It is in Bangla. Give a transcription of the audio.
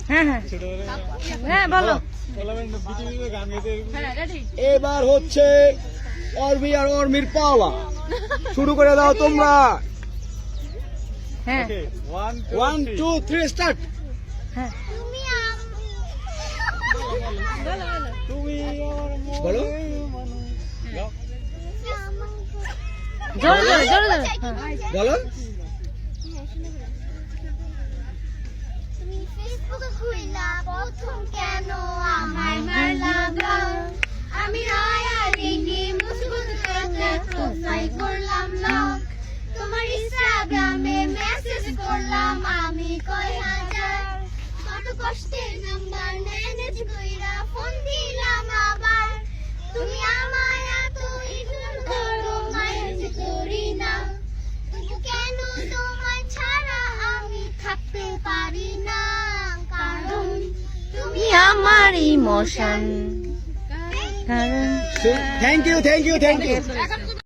হ্যাঁ হ্যাঁ হ্যাঁ বলো। এবার হচ্ছে অর্মি আর অর্মির পাওয়া, শুরু করে দাও তোমরা। হ্যাঁ 1 2 3 স্টার্ট। হ্যাঁ বলো জোরে জোরে জোরে জোরে বলো। তুমি ফেসবুকে খুইলা প্রথম কেন আমায় মারলা ব্লক, আমি রায়া রেডি মুসবুত করতে প্রোফাইল করলাম লক, তোমার ইনস্টাগ্রামে মেসেজ করলাম আমি কয় হাজার, কত কষ্টে নাম্বার ম্যানেজ কইরা ফোন দিলাম আবার, তুমি আমায় এত ইগনোর করো ম্যানেজ করি না, তবু কেন তোমায় ছাড়া আমি থাকতে পারি না, কারণ তুমি আমার ইমোশন কারণ thank you thank you thank you.